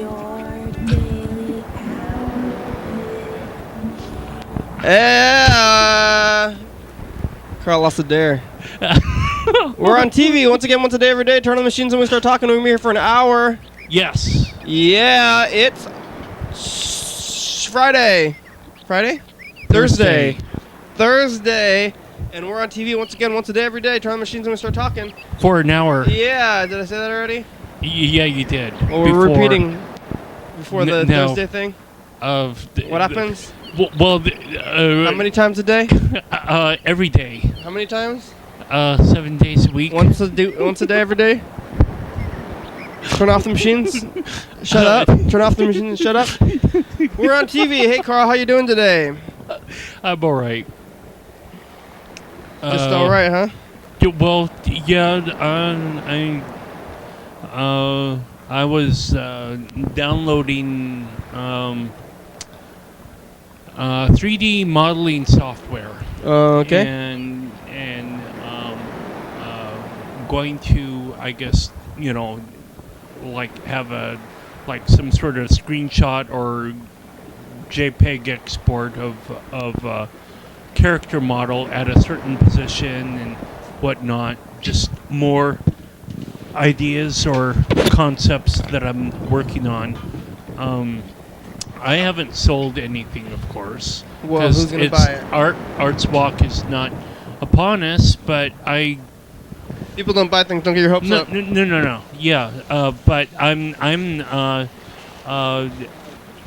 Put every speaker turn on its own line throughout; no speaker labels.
your daily
Carl lost a dare. We're on TV once again, once a day, every day. Turn on the machines and we start talking. We're here for an hour.
Yes.
Yeah, it's Friday. Thursday. And we're on TV once again, once a day, every day. Turn on the machines and we start talking.
For an hour.
Yeah, did I say that already?
Yeah, you did.
Well, we're repeating before the Thursday thing. What happens?
How
many times a day?
Every day.
How many times?
7 days a week.
Once a day, every day? Turn off the machines. Shut up. Turn off the machines and shut up. We're on TV. Hey, Carl, how you doing today?
I'm all right.
Just all right, huh?
Well, yeah. I was downloading 3D modeling software.
Okay.
And going to, I guess, have some sort of screenshot or JPEG export of character model at a certain position and whatnot. Just more ideas or concepts that I'm working on. I haven't sold anything, of course.
Well, who's going to buy it?
Arts Walk is not upon us, but
People don't buy things, don't get your hopes up.
No. Yeah, but I'm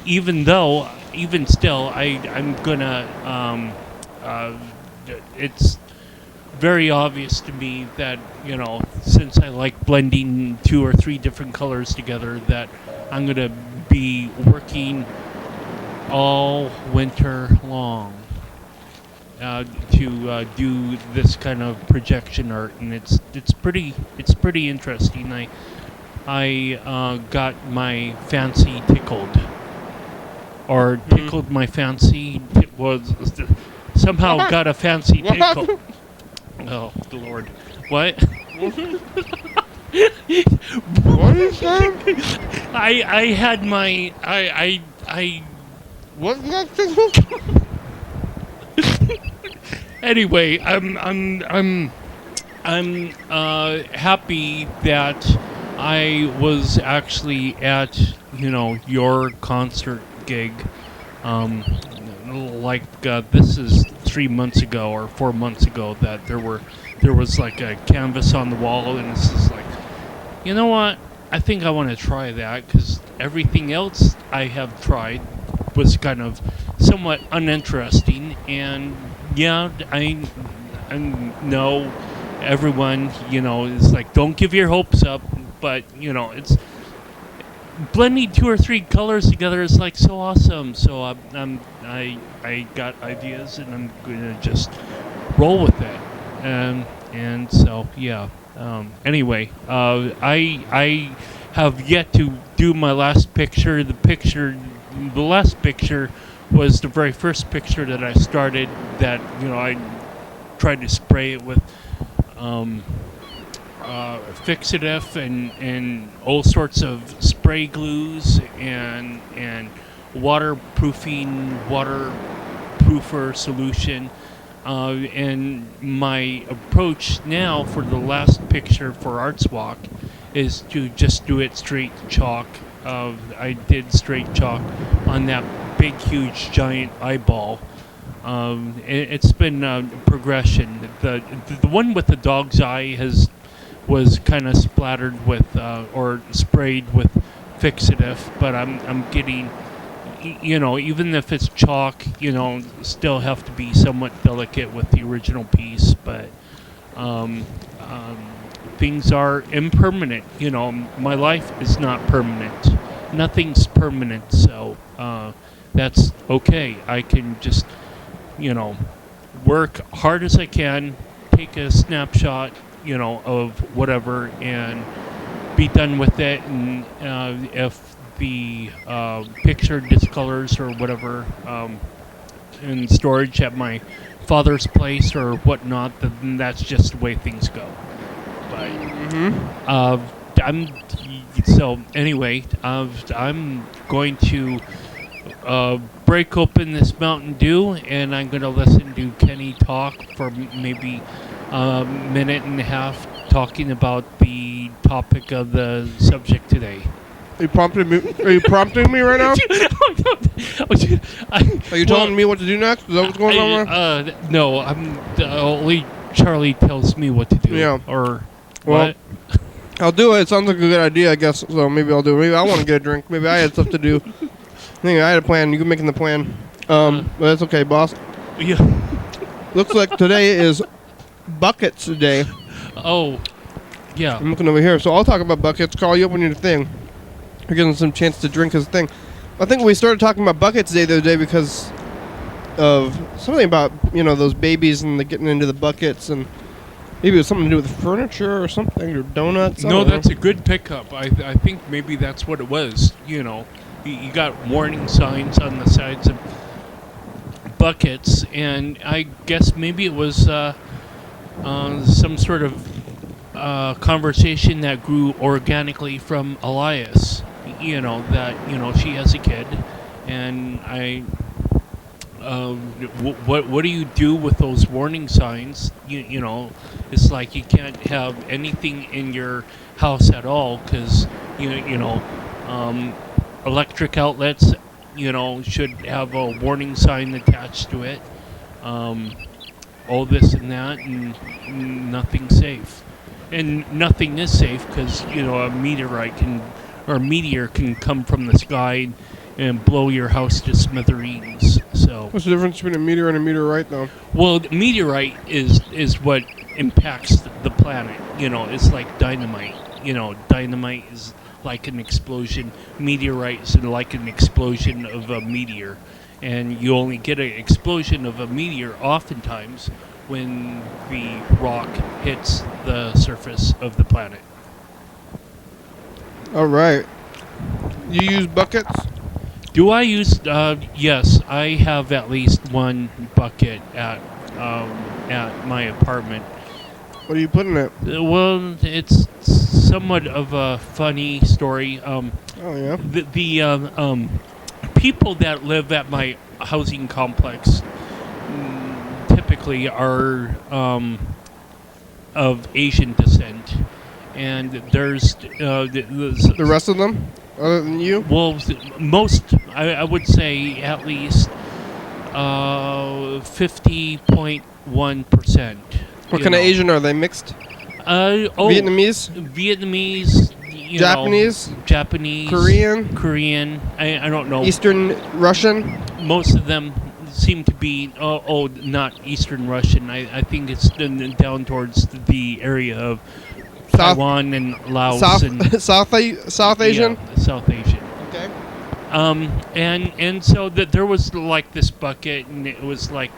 even still, I'm gonna. It's very obvious to me that since I like blending 2 or 3 different colors together, that I'm gonna be working all winter long to do this kind of projection art, and it's pretty interesting. I got my fancy tickled, or tickled my fancy. It was somehow got a fancy tickle. Oh, the Lord! What?
What is that?
I had my
What's that thing?
Anyway, I'm happy that I was actually at your concert gig. This is 3 months ago or 4 months ago that there was like a canvas on the wall, and this is like, you know what? I think I want to try that because everything else I have tried was kind of somewhat uninteresting, and yeah, I know everyone is like, don't give your hopes up, but it's blending 2 or 3 colors together is like so awesome. So I got ideas, and I'm gonna just roll with it, and so yeah. Anyway, I have yet to do my last picture. The last picture was the very first picture that I started. That I tried to spray it with fixative and all sorts of spray glues and waterproofer solution. And my approach now for the last picture for Arts Walk is to just do it straight chalk. I did straight chalk on that big, huge, giant eyeball. It's been progression. The one with the dog's eye was kind of splattered with or sprayed with fixative, but I'm getting, even if it's chalk, still have to be somewhat delicate with the original piece, but things are impermanent. My life is not permanent. Nothing's permanent, so that's okay. I can just, work hard as I can, take a snapshot, of whatever, and be done with it. And if the picture discolors or whatever in storage at my father's place or whatnot, then that's just the way things go. But so anyway, I'm going to break open this Mountain Dew, and I'm going to listen to Kenny talk for maybe a minute and a half, talking about the topic of the subject today.
Are you prompting me? Are you prompting me right now? Are you telling me what to do next? Is that what's going on?
No, I'm only Charlie tells me what to do.
Yeah.
Or
Well,
what?
I'll do it. It sounds like a good idea, I guess. So maybe I'll do it. Maybe I want to get a drink. Maybe I had stuff to do. I think I had a plan. You can making the plan. But that's okay, boss.
Yeah.
Looks like today is buckets day.
Oh, yeah.
I'm looking over here. So I'll talk about buckets. Carl, you open your thing. We're getting some chance to drink his thing. I think we started talking about buckets day the other day because of something about, those babies and the getting into the buckets, and maybe it was something to do with furniture or something, or donuts.
No, that's a good pickup. I think maybe that's what it was. You got warning signs on the sides of buckets, and I guess maybe it was some sort of conversation that grew organically from Elias. That she has a kid, and what do you do with those warning signs? It's like you can't have anything in your house at all because electric outlets should have a warning sign attached to it. All this and that, and nothing's safe, and nothing is safe because a meteor can come from the sky and blow your house to smithereens. So
what's the difference between a meteor and a meteorite, though?
Well, the meteorite is what impacts the planet. It's like dynamite. Dynamite is like an explosion. Meteorite is like an explosion of a meteor. And you only get an explosion of a meteor oftentimes when the rock hits the surface of the planet.
All right. You use buckets?
Do I use? Yes, I have at least one bucket at my apartment.
What are you putting in it?
Well, it's somewhat of a funny story.
Oh yeah.
The people that live at my housing complex typically are of Asian descent, and there's
the rest of them, other than you.
Well, most I would say at least 50.1%.
What kind of Asian are they? Mixed? Vietnamese?
Vietnamese.
Japanese?
Korean. I don't know.
Eastern Russian?
Most of them seem to be, not Eastern Russian. I think it's down towards the area of Taiwan and Laos.
South Asian?
Yeah, South Asian.
Okay.
And so there was like this bucket, and it was like,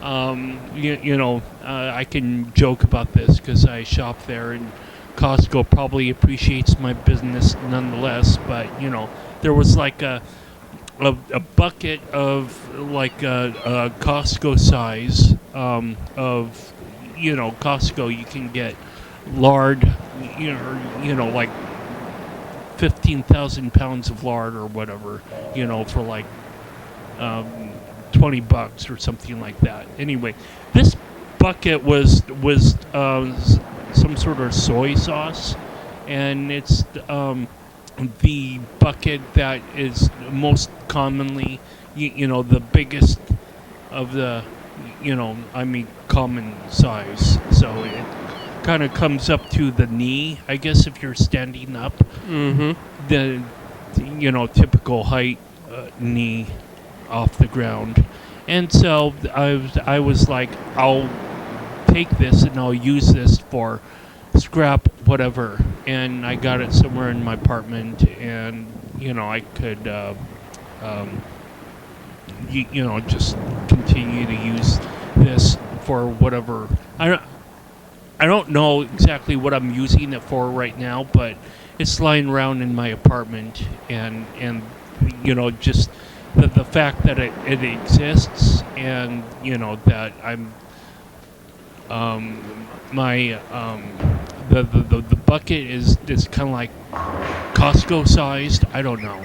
I can joke about this because I shop there, and Costco probably appreciates my business nonetheless. But there was like a bucket of like a Costco size of Costco. You can get lard, like 15,000 pounds of lard or whatever, for like $20 or something like that. Anyway, this bucket was some sort of soy sauce, and it's the bucket that is most commonly, the biggest of the, common size. So it kind of comes up to the knee, I guess, if you're standing up.
Mm-hmm.
The typical height, knee off the ground. And so I was like, I'll take this and I'll use this for scrap whatever. And I got it somewhere in my apartment, and I could just continue to use this for whatever. I don't know exactly what I'm using it for right now, but it's lying around in my apartment, and just the fact that it exists, and that I'm the bucket is kind of like Costco sized. I don't know.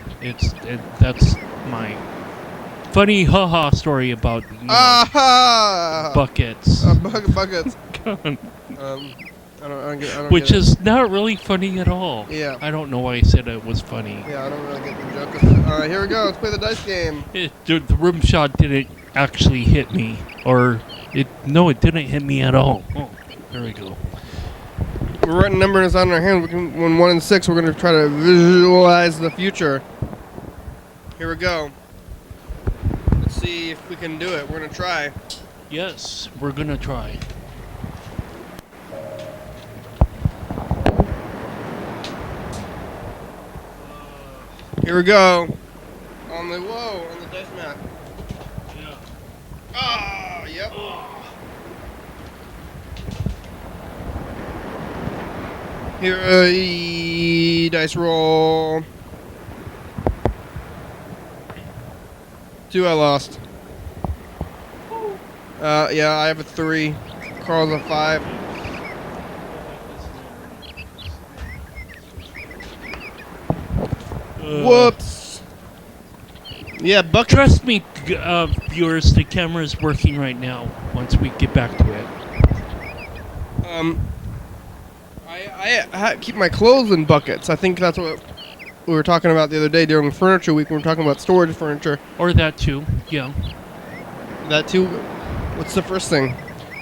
That's my funny haha story about buckets.
Buckets. I don't get
Which
it.
is not really funny at all.
Yeah.
I don't know why I said it was funny.
Yeah, I don't really get the joke. All right, here we go. Let's play the dice game.
The rim shot didn't actually hit me, or it didn't hit me at all. Oh, there we go.
We're writing numbers on our hand. When 1 and 6, we're going to try to visualize the future. Here we go. Let's see if we can do it. We're going to try.
Yes, we're gonna try.
Here we go. On the dice mat.
Yeah.
Ah, yep. Here, dice roll. 2, I lost. Yeah, I have a 3. Carl's a 5. Whoops. Yeah, bucket.
Trust me, viewers, the camera is working right now. Once we get back to it.
I keep my clothes in buckets. I think that's what we were talking about the other day during Furniture Week. We were talking about storage furniture.
Or that too, yeah.
That too. What's the first thing?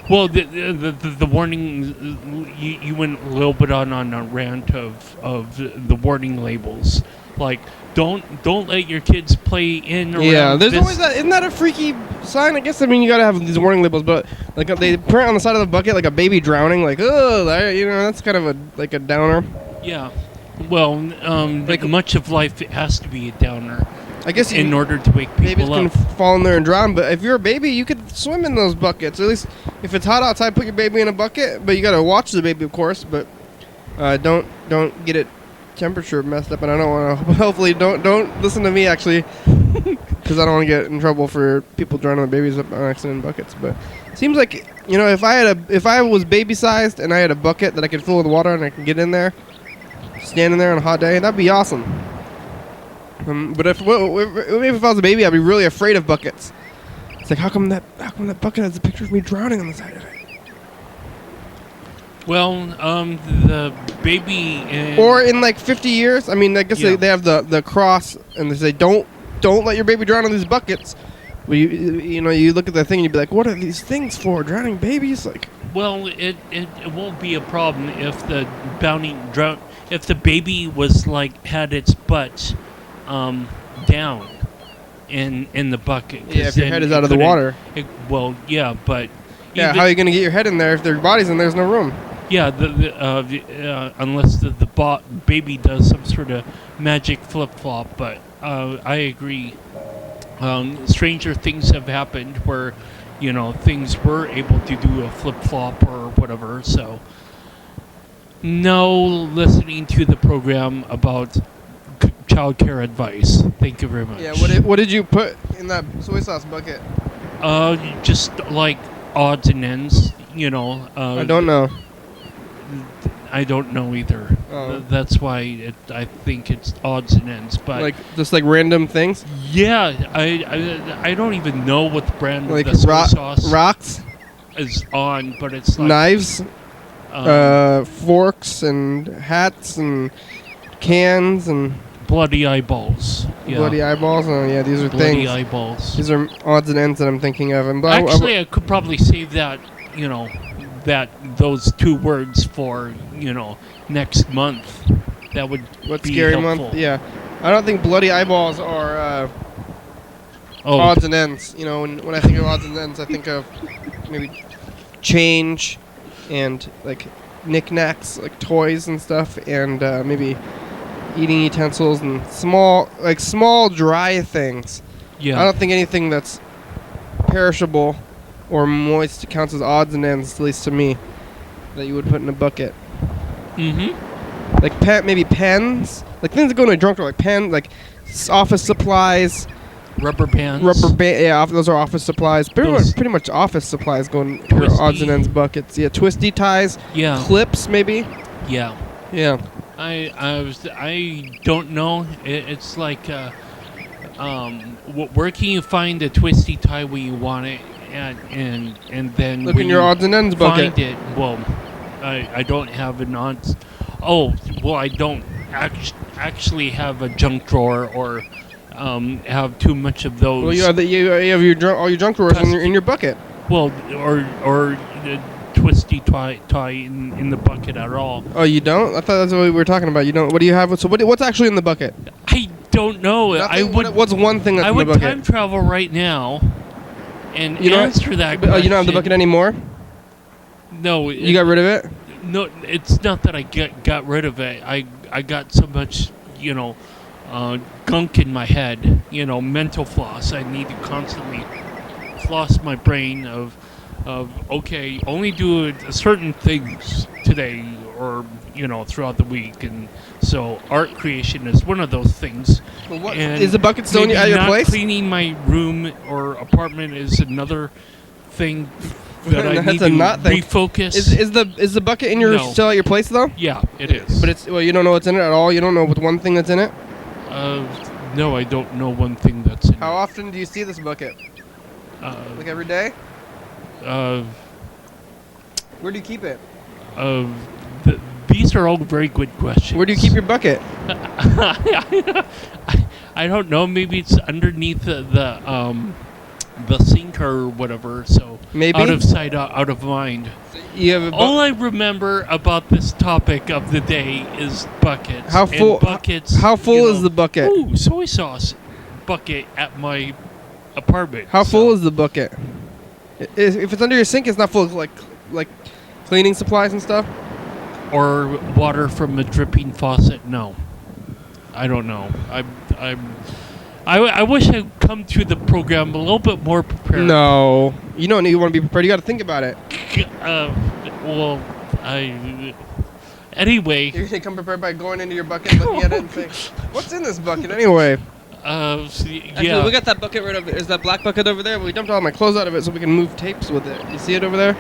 Well, the warning, you went a little bit on a rant of the warning labels. Like, don't let your kids play in around.
Yeah, there's always that. Isn't that a freaky sign? I guess, I mean, you gotta have these warning labels, but like they print on the side of the bucket like a baby drowning, like, oh, that's kind of a downer.
Yeah. Well, like much of life, it has to be a downer.
I guess
in order to wake people
babies
up.
can fall in there and drown, but if you're a baby, you could swim in those buckets. At least if it's hot outside, put your baby in a bucket. But you gotta watch the baby, of course. But don't get it temperature messed up. And I don't want to. Hopefully, don't listen to me actually, because I don't want to get in trouble for people drowning their babies up on accident in buckets. But it seems like if I was baby sized and I had a bucket that I could fill with water and I could get in there, stand in there on a hot day, that'd be awesome. But if I was a baby, I'd be really afraid of buckets. It's like, how come that bucket has a picture of me drowning on the side of it?
Well, the baby.
Or in like 50 years, I mean, I guess they have the cross, and they say don't let your baby drown in these buckets. Well, you look at the thing and you'd be like, what are these things for? Drowning babies? Like.
Well, it won't be a problem if the if the baby was like had its butt down in the bucket.
Yeah, if your head is out of the water.
But
yeah, how are you going to get your head in there if their body's in there's no room?
Yeah, unless the baby does some sort of magic flip-flop. But I agree. Stranger things have happened where, things were able to do a flip-flop or whatever. So, no listening to the program about child care advice. Thank you very much.
Yeah, what did you put in that soy sauce bucket?
Just like odds and ends,
I don't know.
I don't know either.
Oh.
That's why I think it's odds and ends. But
just like random things.
Yeah, I don't even know what the brand
like
of the soy sauce
rocks
is on, but it's like
knives, forks and hats and cans and
bloody eyeballs. Yeah.
Bloody eyeballs. Oh yeah, these are
bloody
things.
Eyeballs.
These are odds and ends that I'm thinking of. And
actually, I could probably save that. Those two words for next month. That would
What's
be
scary
helpful.
month? Yeah, I don't think bloody eyeballs are odds and ends. When I think of odds and ends, I think of maybe change and like knickknacks, like toys and stuff, and maybe eating utensils and small dry things.
Yeah.
I don't think anything that's perishable or moist counts as odds and ends, at least to me, that you would put in a bucket.
Mm-hmm.
Like maybe pens, like things that go in a drunk drawer, like pen, like office supplies,
rubber bands.
Yeah, those are office supplies. Pretty much office supplies go in odds and ends buckets. Yeah, twisty ties.
Yeah.
Clips maybe.
Yeah.
Yeah.
I don't know. It's like where can you find a twisty tie when you want it, and then
Look
when
in your
you
odds and ends bucket.
find it, well, I don't have an odds. Oh, well, I don't actually have a junk drawer or have too much of those.
Well, you have all your junk drawers in your bucket.
Well, or twisty tie in the bucket at all.
Oh, you don't? I thought that's what we were talking about. You don't. What do you have? So what's actually in the bucket?
I don't know.
Nothing? What's one thing that's
I
in the
would
bucket?
time travel right now and
You don't-
answer that
Oh,
question.
you don't have the bucket anymore?
No,
You got rid of it?
no. It's not that I got rid of it. I got so much, gunk in my head. Mental floss. I need to constantly floss my brain of okay, only do certain things today or throughout the week, and so art creation is one of those things.
Well, what,
And
is the bucket still
maybe
at your
not
place?
cleaning my room or apartment is another thing that I
That's
need
a
to
not thing.
refocus.
Is the bucket in your
No.
still at your place though?
Yeah, it is.
But you don't know what's in it at all. You don't know what one thing that's in it.
No, I don't know one thing that's in
How often do you see this bucket?
it.
Like every day? Where do you keep it?
These are all very good questions.
Where do you keep your bucket?
I don't know. Maybe it's underneath the sink or whatever. So
Maybe.
out of sight, out of mind.
You have a
All I remember about this topic of the day is buckets.
How full?
And buckets.
How full is the bucket?
Ooh, soy sauce bucket at my apartment.
How full is the bucket? If it's under your sink, it's not full of like cleaning supplies and stuff.
Or water from a dripping faucet? No, I don't know. I wish I'd come to the program a little bit more prepared.
No, you don't need. You want to be prepared. You got to think about it.
Well, anyway.
You're gonna come prepared by going into your bucket, looking at it, and saying, "What's in this bucket anyway?"
Yeah.
Actually, we got that bucket right over there. Is that black bucket over there? We dumped all my clothes out of it so we can move tapes with it. You see it over there?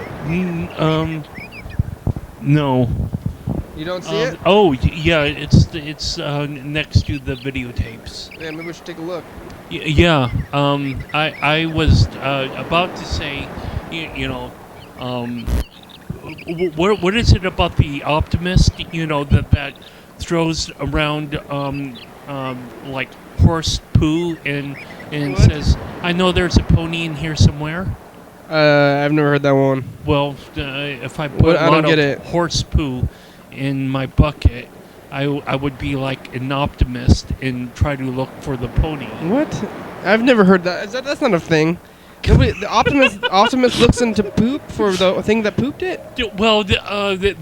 No.
You don't see it?
Oh, yeah. It's next to the videotapes.
Yeah, maybe we should take a look.
Yeah. I was about to say, what is it about the optimist? That throws around like horse poo and
What?
says, "I know there's a pony in here somewhere."
I've never heard that one.
Well, if I put
I
a
don't
lot
get
of
it.
horse poo in my bucket, I would be like an optimist and try to look for the pony.
What? I've never heard that. That's not a thing. The optimist looks into poop for the thing that pooped it.
Well, the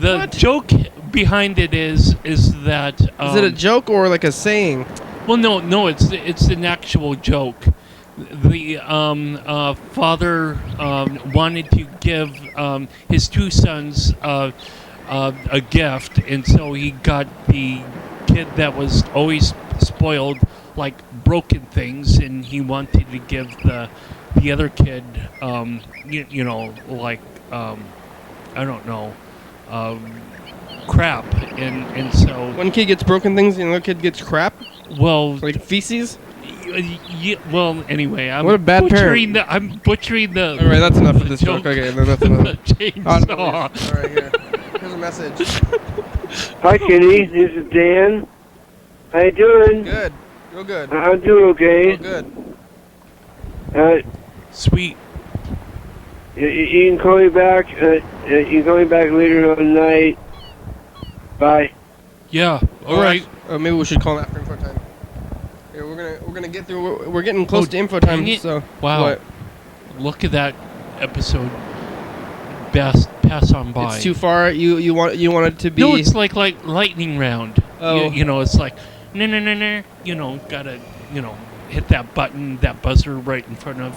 What?
joke behind it is that
Is it a joke or like a saying?
well, no, it's an actual joke. The father wanted to give his two sons a gift, and so he got the kid that was always spoiled, like broken things, and he wanted to give the other kid, like I don't know, crap, and so
One kid gets broken things, and another kid gets crap,
well.
like feces.
Yeah, well, anyway, I'm
What a bad
butchering
parent.
I'm butchering the.
All right, that's enough
the
of this joke.
joke.
Okay, then that's enough.
Chainsaw.
All right, here. Here's a message.
Hi, Kenny. This is Dan. How you doing?
Good. Real good.
I'm doing okay.
Real good.
Sweet.
You can call me back. You can call me back later on tonight. Bye.
Yeah. All right.
Maybe we should call him after info time. Here, we're gonna get through. We're getting close to info time.
dang it.
So
Wow.
what?
Look at that episode. Pass on by.
It's too far. You want it to be.
No, it's like lightning round.
Oh.
It's like no. Gotta hit that button, that buzzer right in front of.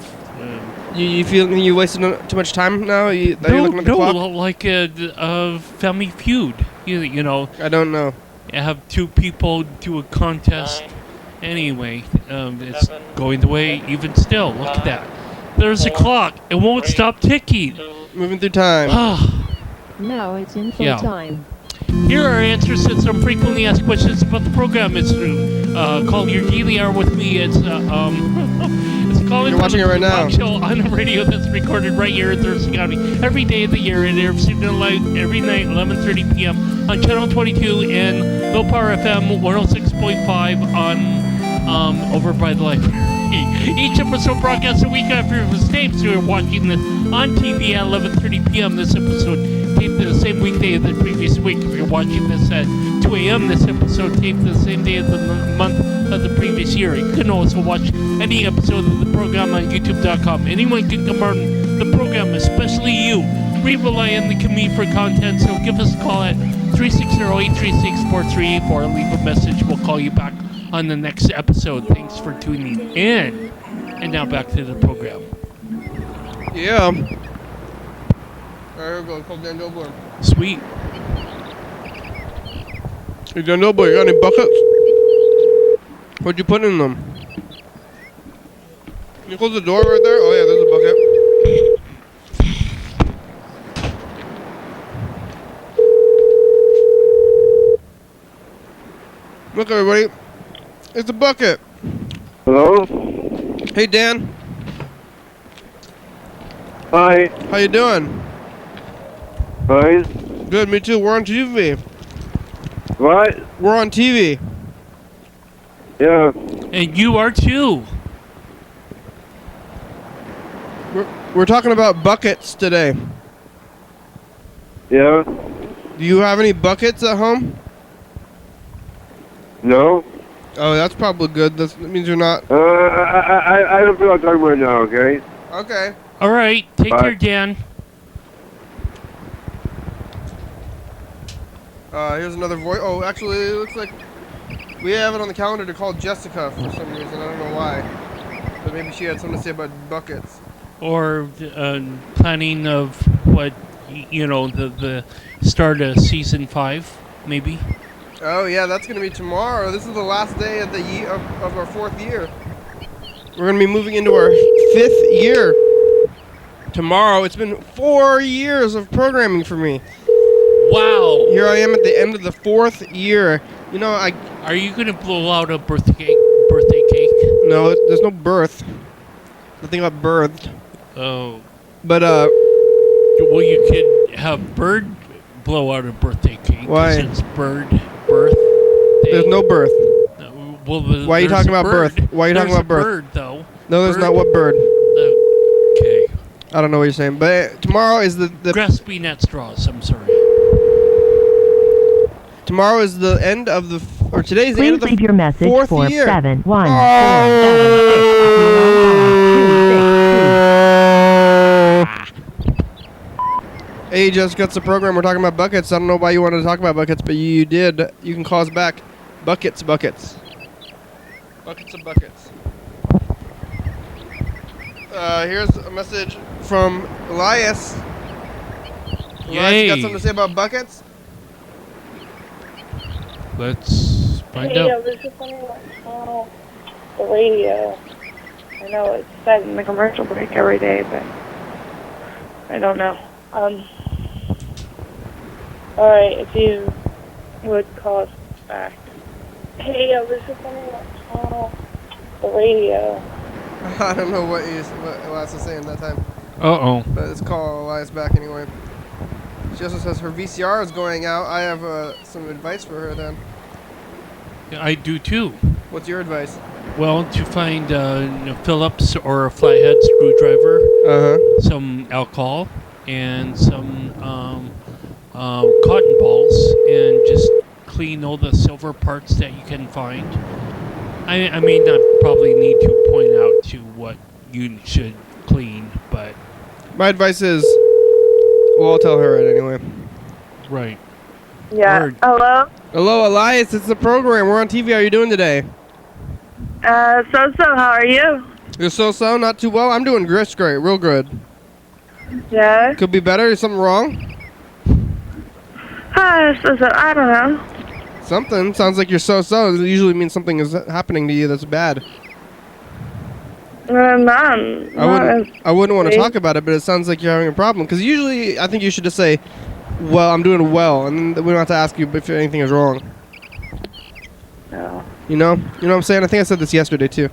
You feel you wasted too much time now? That you're looking at the clock?
Like a Family Feud.
I don't know.
I have two people do a contest. Anyway, it's going the way even still. Look at that. There's a clock. It won't stop ticking.
Moving through time.
Ah,
Now it's info
Yeah.
time.
Here are answers to some frequently asked questions about the program. It's called Your Daily Hour with me. It's it's called
You're watching it right now.
Show on the radio that's recorded right here in Thurston County every day of the year. It airs every night, 11:30 p.m. on Channel 22 and Low Power FM 106.5 on over by the library. Each episode broadcasts a week after it was taped, so you're watching this on TV at 11:30 p.m. This episode taped the same weekday of the previous week. If you're watching this at 2 a.m., this episode taped the same day of the month of the previous year. You can also watch any episode of the program on YouTube.com. Anyone can come on the program, especially you. We rely on the community for content, so give us a call at 360-836-4384. Leave a message. We'll call you back on the next episode. Thanks for tuning in. And now back to the program.
Yeah. Alright, here we go. Call Dan Dobler.
Sweet.
Hey, Dan Dobler, you got any buckets? What'd you put in them? Can you close the door right there? Oh, yeah, there's a bucket. Look, everybody. It's a bucket.
Hello?
Hey, Dan.
Hi.
How you doing?
Fine.
Good, me too. We're on TV.
What?
We're on TV.
Yeah.
And you are too.
We're talking about buckets today.
Yeah.
Do you have any buckets at home?
No?
Oh, that's probably good. That means you're not...
I don't feel like talking right now, okay?
Okay.
All right. Take
Bye.
care, Dan.
Here's another voice. Oh, actually, it looks like we have it on the calendar to call Jessica for some reason. I don't know why. But maybe she had something to say about buckets.
Or planning of what, the start of season 5, maybe.
Oh, yeah, that's going to be tomorrow. This is the last day of the year of our 4th year. We're going to be moving into our 5th year tomorrow. It's been 4 years of programming for me.
Wow.
Here I am at the end of the 4th year. You know,
Are you going to blow out a birthday cake?
No, there's no birth. Nothing got birthed.
Oh.
But,
Well, you could have Bird blow out a birthday cake. 'Cause
Why?
it's birth day.
There's no birth.
Well,
Why are you talking about birth? Why are you talking about birth?
Bird, though.
No, there's
Bird.
not what bird.
Okay.
I don't know what you're saying. But tomorrow is the
Grasping at straws. I'm sorry.
tomorrow is the end of the or today's the
Please
end of the
leave your message
4th
for
year.
71476.
Hey, Jessica, it's the program. We're talking about buckets. I don't know why you wanted to talk about buckets, but you did. You can call us back. Buckets. Buckets of buckets. Here's a message from Elias. Elias, you got
Yay.
something to say about buckets?
Let's find
Hey,
out.
this is something about the radio. I know it's said in the commercial break every day, but I don't know. Alright, if you would call us back. Hey, this is something about the radio.
I don't know what Elias is saying that time,
Uh-oh.
but let's call Elias back anyway. She also says her VCR is going out. I have some advice for her then.
I do too.
What's your advice?
Well, to find Phillips or a flathead screwdriver,
Uh-huh.
some alcohol, and some cotton balls, and just clean all the silver parts that you can find. I may not probably need to point out to what you should clean, but...
My advice is, well, I'll tell her it anyway.
Right.
Yeah.
Word.
Hello?
Hello, Elias. It's the program. We're on TV. How are you doing today?
So, how are you?
You're so-so? Not too well? I'm doing great. Real good.
Yeah?
Could be better. Is something wrong?
I don't know.
Something. Sounds like you're so-so. It usually means something is happening to you that's bad.
I
I wouldn't want to talk about it, but it sounds like you're having a problem. Because usually, I think you should just say, Well, I'm doing well, and then we don't have to ask you if anything is wrong.
No.
You know what I'm saying? I think I said this yesterday too.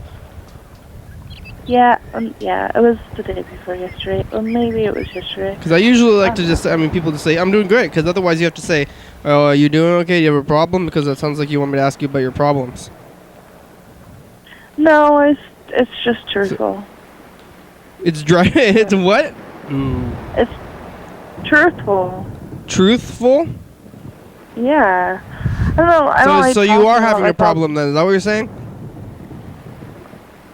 Yeah, it was the day before yesterday, or maybe it was yesterday.
Because I usually like to just, people to say, I'm doing great, because otherwise you have to say, oh, are you doing okay? Do you have a problem? Because that sounds like you want me to ask you about your problems.
No, it's just truthful.
It's dry. It's what?
Ooh.
It's truthful.
Truthful?
Yeah. I don't know. I don't like
So you
talking
are
about
having a
myself.
problem then? Is that what you're saying?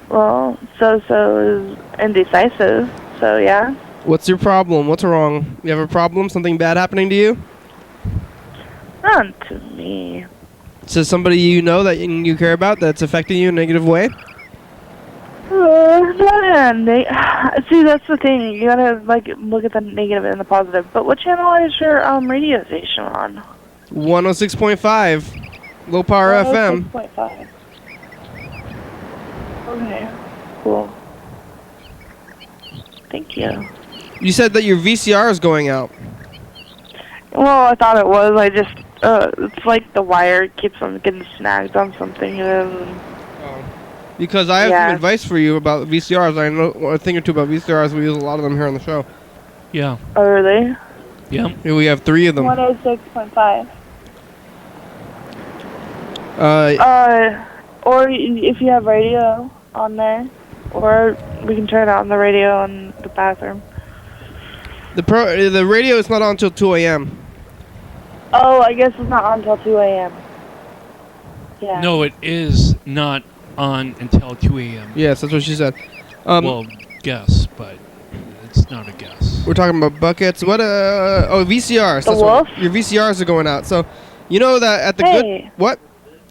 Well, so is indecisive. So yeah.
What's your problem? What's wrong? You have a problem? Something bad happening to you?
Not to me.
To somebody you know that you care about that's affecting you in a negative way?
See, that's the thing. You gotta look at the negative and the positive. But what channel is your radio station on?
106.5. Low power FM.
106.5. Okay. Cool. Thank you.
You said that your VCR is going out.
Well, I thought it was. I just it's like the wire keeps on getting snagged on something.
Because I have some advice for you about VCRs. I know a thing or two about VCRs. We use a lot of them here on the show.
Yeah.
Oh, really?
Yeah.
Here we have 3 of them.
106.5. Or if you have radio on there, or we can turn on the radio in the bathroom.
The radio is not on until 2 a.m.
Oh, I guess it's not on until 2 a.m. Yeah.
No, it is not on until 2 a.m.
Yes, that's what she said.
Well, guess, but it's not a guess.
We're talking about buckets. What? VCRs.
The wolf?
Your VCRs are going out. So, you know that at the good. What?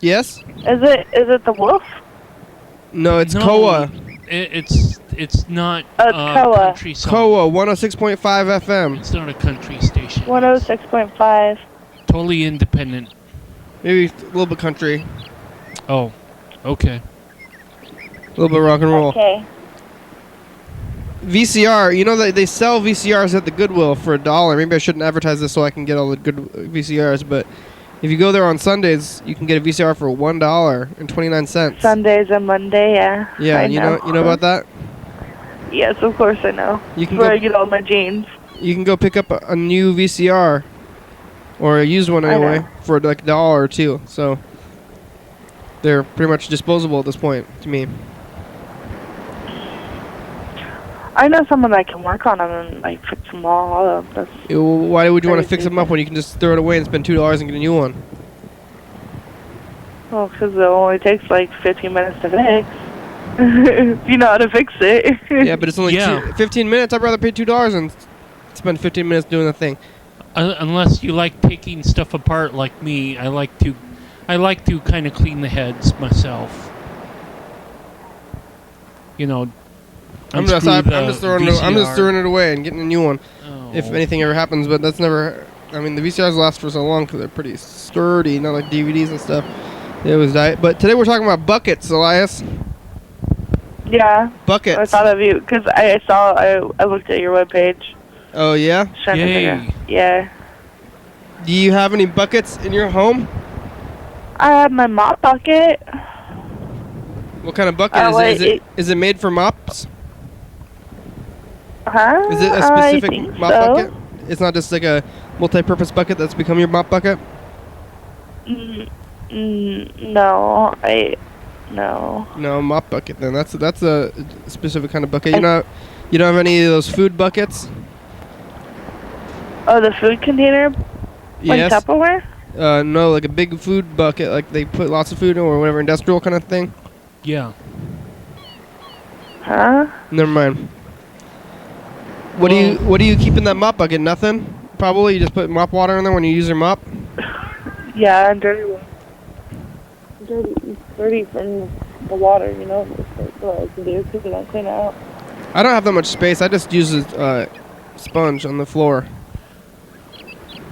Yes.
Is it the wolf?
No, it's
No,
Koa.
It's not
Koa.
country song.
Koa 106.5 FM.
It's not a country station.
106.5.
Totally independent.
Maybe a little bit country.
Oh, okay.
A little bit rock and roll.
Okay.
VCR, you know that they sell VCRs at the Goodwill for $1. Maybe I shouldn't advertise this so I can get all the good VCRs, but if you go there on Sundays, you can get a VCR for $1.29.
Sundays and Monday, yeah.
Yeah, you know about that?
Yes, of course I know.
You can
Where
go,
I get all my jeans.
You can go pick up a new VCR, or a used one anyway, for like $1 or $2. So they're pretty much disposable at this point to me.
I know someone that can work on them and fix them all up.
Why would you want to fix them up when you can just throw it away and spend $2 and get a new one?
Well, because it only takes 15 minutes to fix. If you know how to fix it.
Yeah, but it's only 15 minutes. I'd rather pay $2 and spend 15 minutes doing the thing.
Unless you like taking stuff apart like me, I like to kind of clean the heads myself. You know.
I'm just throwing it away and getting a new one, if anything ever happens. But that's never. I mean, the VCRs last for so long because they're pretty sturdy, not like DVDs and stuff. It was diet. But today we're talking about buckets, Elias.
Yeah.
Buckets.
I thought of you because I looked at your webpage.
Oh yeah.
Yay.
Yeah.
Do you have any buckets in your home?
I have my mop bucket.
What kind of bucket is it made for mops?
Huh?
Is it a specific mop bucket? It's not just like a multi-purpose bucket that's become your mop bucket?
No,
No, mop bucket then. That's a specific kind of bucket. You don't have any of those food buckets?
Oh, the food container?
Yes.
Like Tupperware?
No, like a big food bucket, like they put lots of food in or whatever, industrial kind of thing.
Yeah.
Huh?
Never mind. What do you keep in that mop bucket? Nothing? Probably you just put mop water in there when you use your mop?
Yeah, and dirty from the water, you know. That's what I can do because I don't clean it out.
I don't have that much space. I just use a sponge on the floor.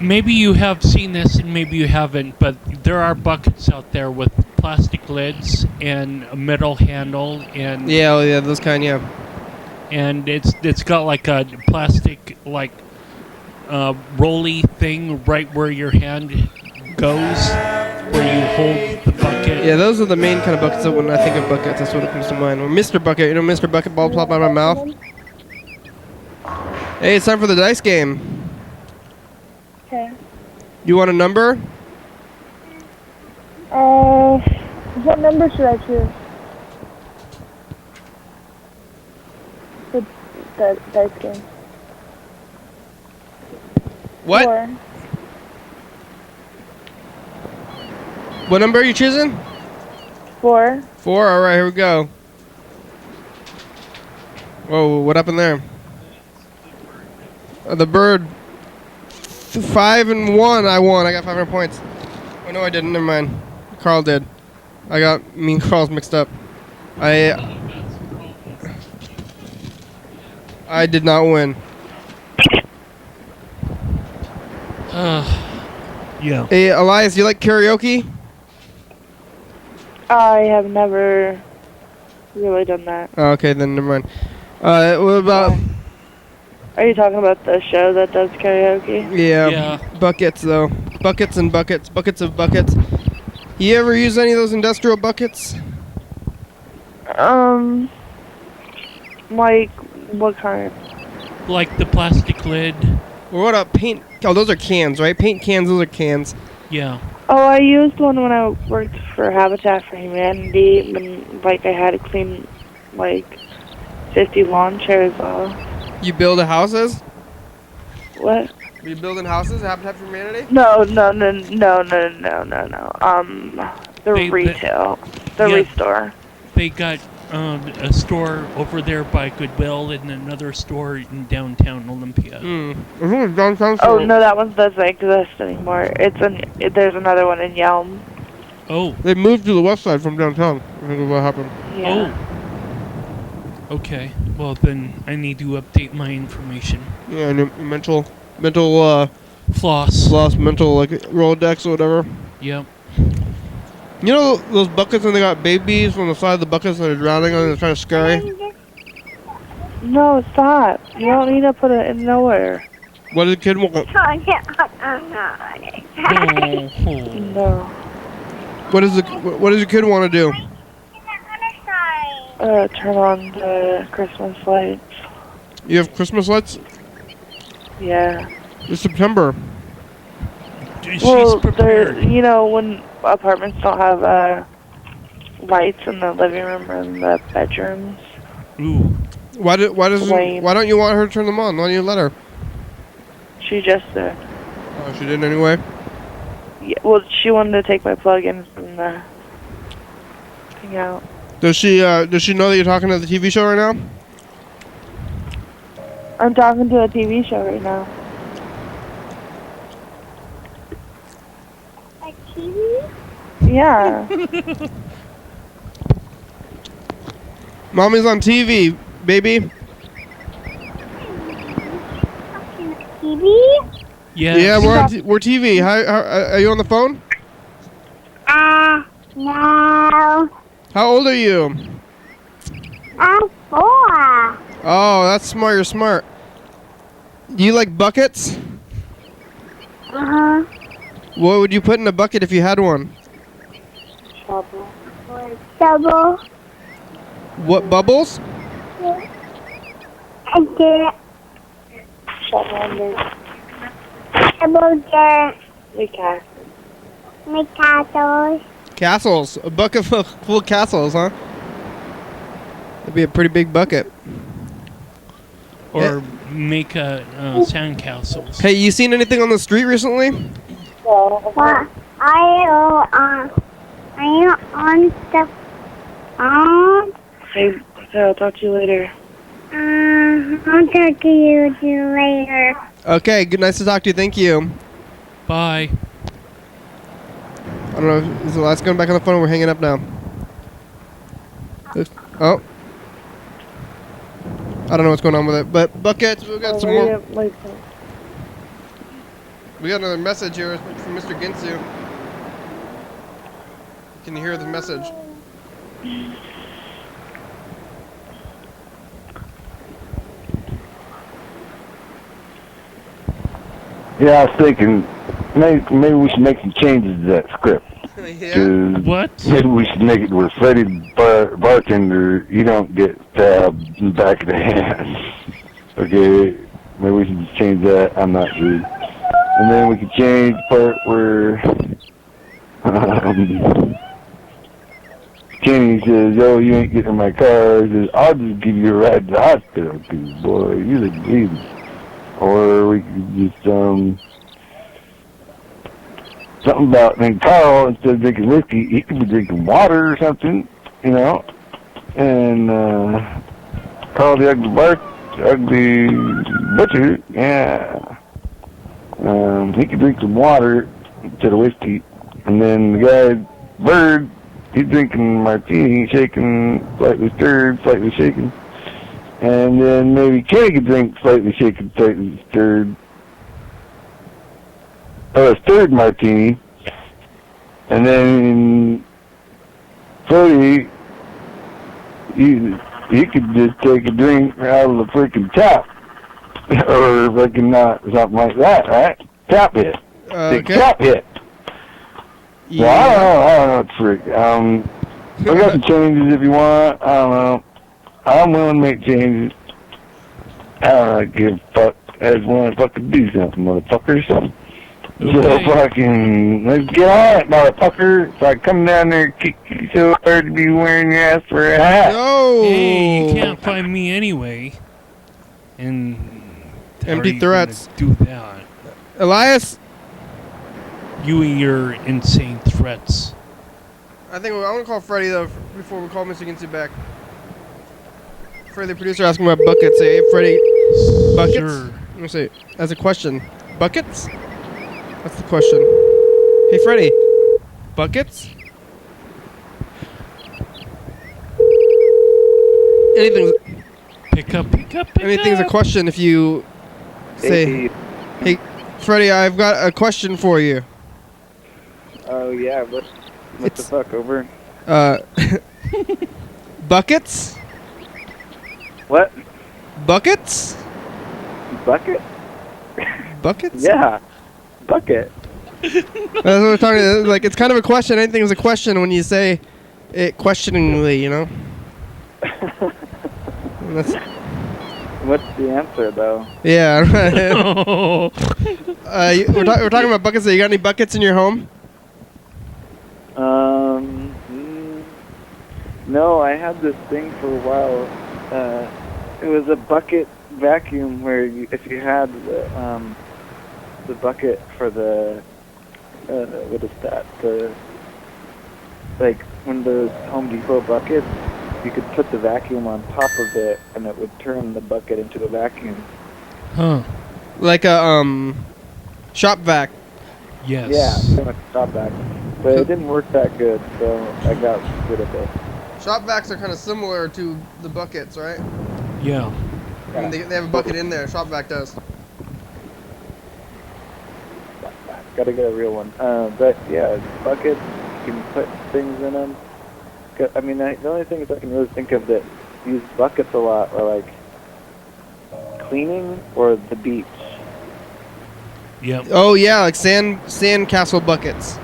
Maybe you have seen this and maybe you haven't, but there are buckets out there with plastic lids and a metal handle and
yeah, those kind, yeah.
And it's got like a plastic rolly thing right where your hand goes, where you hold the bucket.
Yeah, those are the main kind of buckets. That when I think of buckets, that's what comes to mind. Well, Mr. Bucket, you know, Mr. Bucket ball pop out of my mouth. Hey, it's time for the dice game.
Okay.
You want a number?
What number should I choose? The dice game.
What?
4.
What number are you choosing?
4.
4. All right, here we go. Whoa, what happened there? The bird. 5 and 1. I won. I got 500 points. Oh no, I didn't. Never mind. Carl did. I got me and Carl's mixed up. I did not win.
Yeah.
Hey, Elias, you like karaoke?
I have never really done that.
Oh, okay, then never mind. What about?
Are you talking about the show that does karaoke?
Yeah. Buckets though. Buckets and buckets. Buckets of buckets. You ever use any of those industrial buckets?
Like what kind?
Like the plastic lid.
Or what about paint? Oh, those are cans, right? Paint cans. Those are cans.
Yeah.
Oh, I used one when I worked for Habitat for Humanity, when like I had to clean like 50 lawn chairs off.
You build houses?
What?
Are you building houses? Habitat for Humanity?
No. The retail, the restore.
They got a store over there by Goodwill and another store in downtown Olympia.
Downtown.
Oh no, that one doesn't exist anymore. There's another one in Yelm.
Oh.
They moved to the west side from downtown. I think is what happened.
Yeah.
Oh. Okay. Well, then I need to update my information.
Yeah, and mental
Floss.
mental like Rolodex or whatever.
Yep.
You know those buckets when they got babies on the side of the buckets that are drowning and they're kind of scary?
No, stop. You don't need to put it in nowhere.
What does the kid want?
No.
What does your kid want to do?
Turn on the Christmas lights.
You have Christmas lights?
Yeah.
It's September.
She's
Well,
prepared.
you know, when apartments don't have lights in the living room or in the bedrooms.
Ooh.
Why
Lame.
don't you want her to turn them on? Why don't you let her?
She just did.
Oh, she didn't anyway.
Yeah, well, she wanted to take my plug-in from the thing out.
Does she know that you're talking to the TV show right now?
I'm talking to a TV show right now.
A TV?
Yeah.
Mommy's on TV, baby.
TV?
Yes.
Yeah, we're TV. How are you on the phone?
No.
How old are you?
I'm 4.
Oh, that's smart. You're smart. Do you like buckets?
Uh-huh.
What would you put in a bucket if you had one?
Trouble.
Double.
What, bubbles?
And dirt. Double dirt. Make castles.
Castles. A bucket full of castles, huh? That'd be a pretty big bucket.
Or make sand castles.
Hey, you seen anything on the street recently?
What? Are you on the phone?
Hey, I'll talk to you later.
I'll talk to you later.
Okay, good. Nice to talk to you. Thank you.
Bye.
I don't know. Is the last going back on the phone? We're hanging up now. Oh. I don't know what's going on with it, but buckets. We got some more. We got another message here from Mr. Ginsu. Can you hear the message?
Yeah, I was thinking maybe we should make some changes to that script.
Yeah.
'Cause
What?
maybe we should make it where Freddie bartender, you don't get stabbed in the back of the hand. Okay, maybe we should just change that. I'm not sure. And then we could change the part where Kenny says, "Yo, you ain't getting in my car." He says, "I'll just give you a ride to the hospital, 'cause boy, you look baby." Or we could just something about, and Carl, instead of drinking whiskey, he could be drinking water or something, you know. And Carl, the ugly butcher, yeah. He could drink some water instead of whiskey. And then the guy, Bird, he's drinking martini, shaken, slightly stirred, slightly shaken. And then maybe Kenny could drink slightly shaken, slightly stirred. Or a stirred martini. And then Freddie, he could just take a drink out of the freaking tap. Or fucking something like that, right? Tap hit. Big
Okay.
tap hit.
Yeah.
Well, I don't know what the frick. We got some changes if you want. I don't know. I'm willing to make changes. I don't know, give a fuck. I just want to fucking do something, motherfucker, or something. So
Okay.
fucking, let's get on it, motherfucker. So I come down there and kick you so hard to be wearing your ass for a hat.
No.
Hey, you can't find me anyway. And how
Empty
are you gonna
threats.
do that?
Elias,
You and your insane threats.
I think I'm gonna call Freddie though before we call Mr. Ginsey back. Freddie, the producer, asking about buckets. Say, hey, Freddie, buckets?
Sure.
Let me say, as a question, buckets? That's the question. Hey, Freddie, buckets? Anything's
Pick up.
anything's a question if you say, hey, Freddie, I've got a question for you.
Oh yeah, what the
It's-
fuck, over?
Buckets?
What?
Buckets?
Bucket?
Buckets?
Yeah. Bucket.
That's what we're talking. Like, it's kind of a question. Anything is a question when you say it questioningly, you know. That's,
What's the answer though?
yeah.
Oh.
We're talking about buckets. You got any buckets in your home?
No, I had this thing for a while. It was a bucket vacuum where if you had the bucket for the what is that? Like one of those Home Depot buckets, you could put the vacuum on top of it, and it would turn the bucket into a vacuum.
Huh.
Like a shop vac.
Yes.
Yeah, pretty much stop back. But it didn't work that good, so I got rid of it.
Shop vacs are kind of similar to the buckets, right?
Yeah.
I mean, they have a bucket in there. Shop vac does.
Gotta get a real one. But yeah, buckets, you can put things in them. I mean, the only things I can really think of that use buckets a lot are like cleaning or the beach.
Yep.
Oh yeah, like sand castle buckets,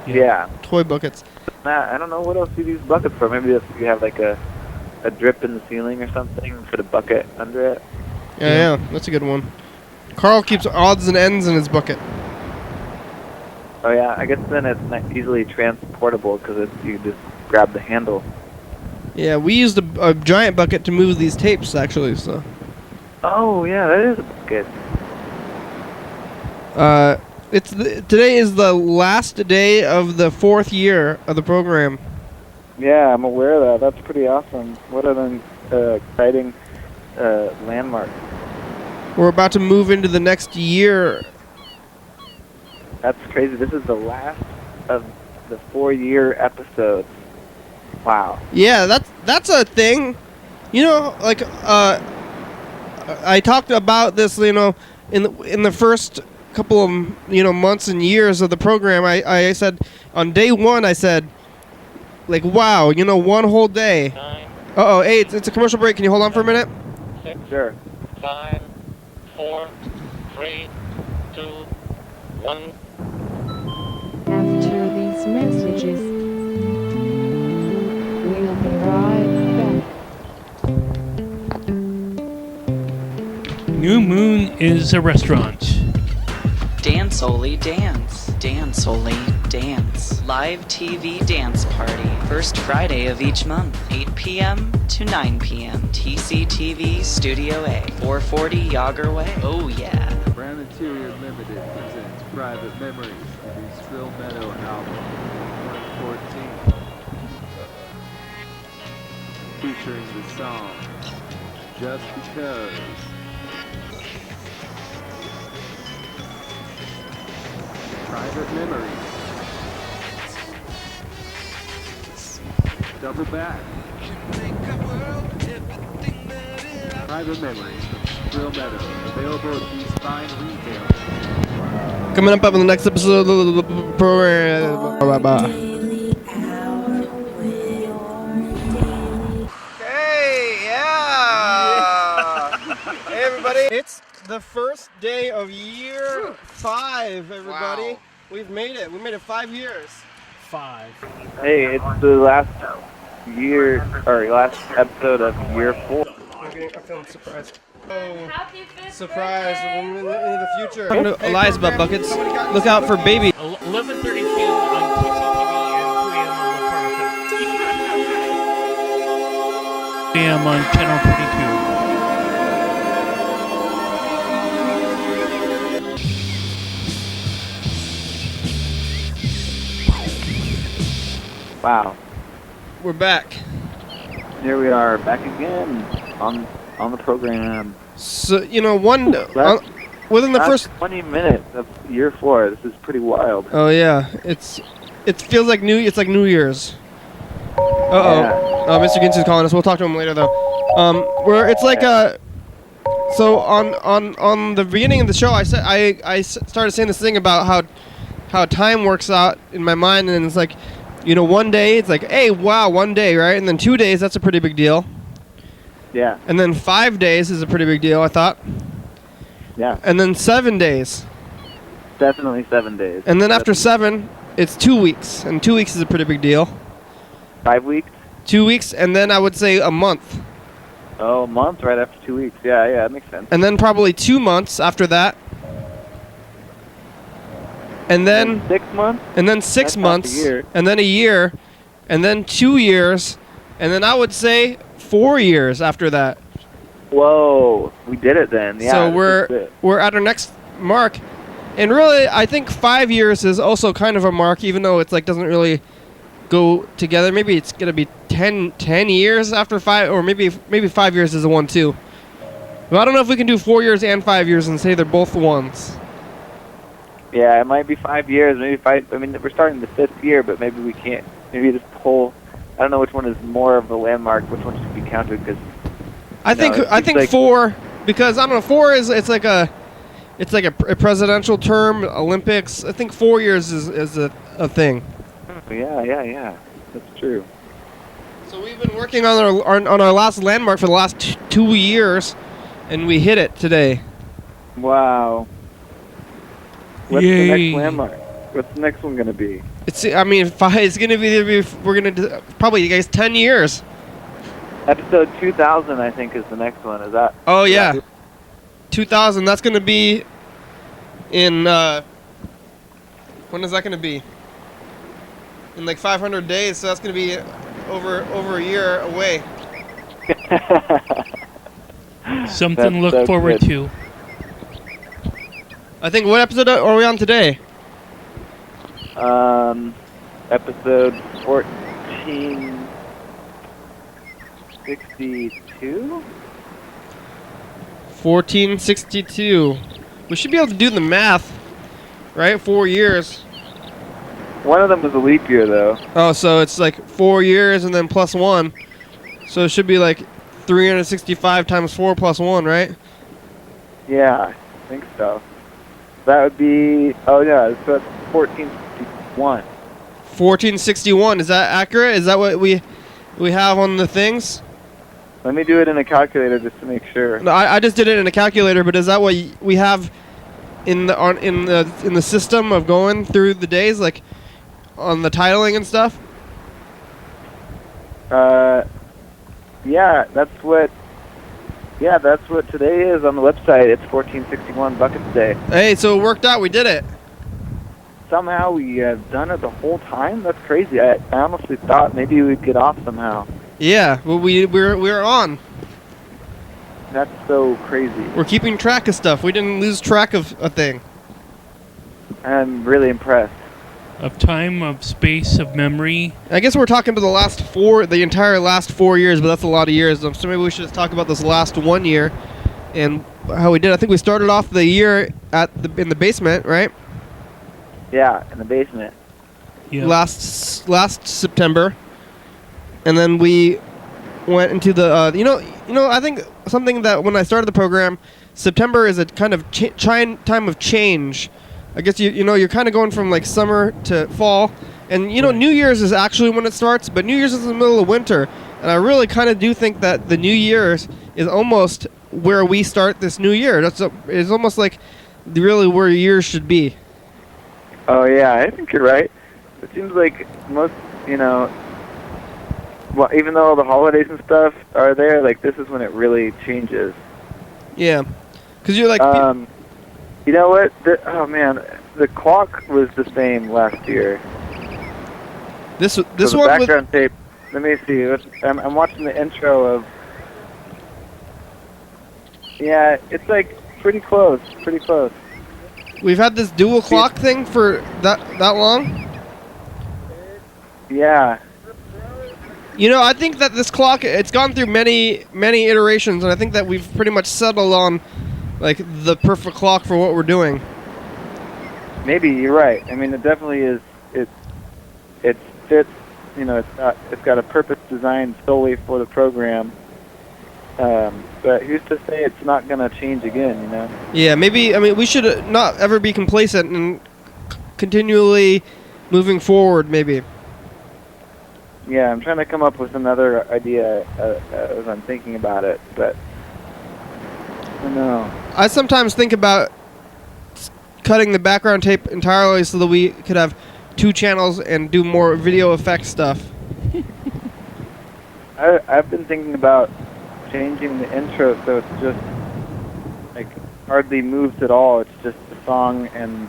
Yeah.
toy buckets.
I don't know what else you use buckets for. Maybe if you have like a drip in the ceiling or something, put a bucket under it.
Yeah, that's a good one. Carl keeps odds and ends in his bucket.
Oh yeah, I guess then it's not easily transportable because you just grab the handle.
Yeah, we used a giant bucket to move these tapes actually. So.
Oh yeah, that is a bucket.
Today is the last day of the 4th year of the program.
Yeah, I'm aware of that. That's pretty awesome. What an exciting landmark.
We're about to move into the next year.
That's crazy. This is the last of the 4-year episodes. Wow.
Yeah, that's a thing. You know, like I talked about this, you know, in the first couple of, you know, months and years of the program. I said on day 1, I said, like, wow, you know, one whole day.
9,
Hey, it's a commercial break. Can you hold on for a minute?
6,
Sure.
5, 4, 3, 2, one.
After these messages, we'll be right back.
New Moon is a restaurant.
Dance Oli Dance. Dance Oli Dance. Live TV dance party. First Friday of each month. 8 p.m. to 9 p.m. TCTV Studio A. 440 Yager Way. Oh yeah.
Brown Interior Limited presents Private Memories of the Strill Meadow album 2014. Featuring the song Just Because. Private Memories. Double back. Private Memories of Strill Meadow. Available at these fine retailers.
Coming up in the next episode of the program. Hey, yeah! Hey, everybody. It's the first day of year 5, everybody. Wow. We've made it. We made it 5 years.
5.
Hey, it's the last year, or last episode of year 4.
I'm feeling surprised. Oh, surprise! In the future. Talking to Elias about buckets. Look out for baby.
11:30 p.m. on TCTV and 2 a.m. on Channel 22.
Wow.
We're back.
Here we are, back again on the program.
So within the
Last
first
20 minutes of year 4. This is pretty wild.
Oh yeah, it feels like it's like New Year's.
Yeah.
Oh, Mr. Gintz is calling us. We'll talk to him later though. Where it's like so on the beginning of the show, I said I started saying this thing about how time works out in my mind, and it's like, one day it's like, hey, wow, one day, right? And then 2 days, that's a pretty big deal.
Yeah.
And then 5 days is a pretty big deal, I thought.
Yeah.
And then 7 days.
Definitely 7 days.
And then after 7, it's 2 weeks, and 2 weeks is a pretty big deal.
5 weeks?
2 weeks, and then I would say a month.
Oh, a month right after 2 weeks. Yeah, that makes sense.
And then probably 2 months after that. And then
6 months?
And then 6
That's
months.
half a year.
And then a year. And then 2 years. And then I would say 4 years after that.
Whoa, we did it then. Yeah.
So we're at our next mark. And really, I think 5 years is also kind of a mark, even though it's like doesn't really go together. Maybe it's gonna be 10 years after 5, or maybe 5 years is a one too. But I don't know if we can do 4 years and 5 years and say they're both ones.
Yeah, it might be 5 years, maybe 5. I mean, we're starting the 5th year, but maybe we can't. Maybe just pull. I don't know which one is more of a landmark, which one should be counted, because
I think like 4, because I don't know, 4 is it's like a presidential term, Olympics. I think 4 years is a thing.
Yeah. That's true.
So we've been working on our last landmark for the last 2 years, and we hit it today.
Wow. What's the next landmark? What's the next one gonna be?
It's gonna be we're gonna do, probably, you guys, 10 years.
Episode 2000, I think, is the next one. Is that?
Oh yeah, 2000. That's gonna be in when is that gonna be? In like 500 days. So that's gonna be over a year away.
Something to look forward to.
I think, what episode are we on today?
Episode 1462?
1462. We should be able to do the math, right? 4 years.
One of them was a leap year, though.
Oh, so it's like 4 years and then plus 1. So it should be like 365 times 4 plus 1, right?
Yeah, I think so. That would be, so that's 1461.
1461, is that accurate? Is that what we have on the things?
Let me do it in a calculator just to make sure.
No, I just did it in a calculator, but is that what we have in the system of going through the days, like on the titling and stuff?
Yeah, that's what today is on the website. It's 1461 Buckets Day.
Hey, so it worked out. We did it.
Somehow we have done it the whole time? That's crazy. I honestly thought maybe we'd get off somehow.
Yeah, well, we're on.
That's so crazy.
We're keeping track of stuff. We didn't lose track of a thing.
I'm really impressed.
Of time, of space, of memory.
I guess we're talking about the entire last 4 years, but that's a lot of years. So maybe we should just talk about this last 1 year and how we did. I think we started off the year in the basement, right?
Yeah, in the basement.
Yeah.
Last September, and then we went into the I think something that when I started the program, September is a kind of time of change. I guess you're kind of going from like summer to fall, and
Right.
New Year's is actually when it starts, but New Year's is in the middle of winter, and I really kind of do think that the New Year's is almost where we start this new year. It's almost like really where years should be.
Oh yeah, I think you're right. It seems like most, well, even though all the holidays and stuff are there, like this is when it really changes.
Yeah, because you're like.
You know what? The clock was the same last year.
This
So the
one
background tape. Let me see. I'm watching the intro of. Yeah, it's like pretty close. Pretty close.
we've had this dual clock thing for that long.
Yeah.
I think that this clock, it's gone through many iterations, and I think that we've pretty much settled on like the perfect clock for what we're doing.
Maybe you're right. I mean, it definitely is. It fits. It's got a purpose designed solely for the program. But who's to say it's not going to change again?
Yeah, maybe. I mean, we should not ever be complacent and continually moving forward. Maybe.
Yeah, I'm trying to come up with another idea as I'm thinking about it, but I don't know.
I sometimes think about cutting the background tape entirely so that we could have 2 channels and do more video effects stuff.
I've been thinking about changing the intro so it's just like hardly moves at all. It's just the song and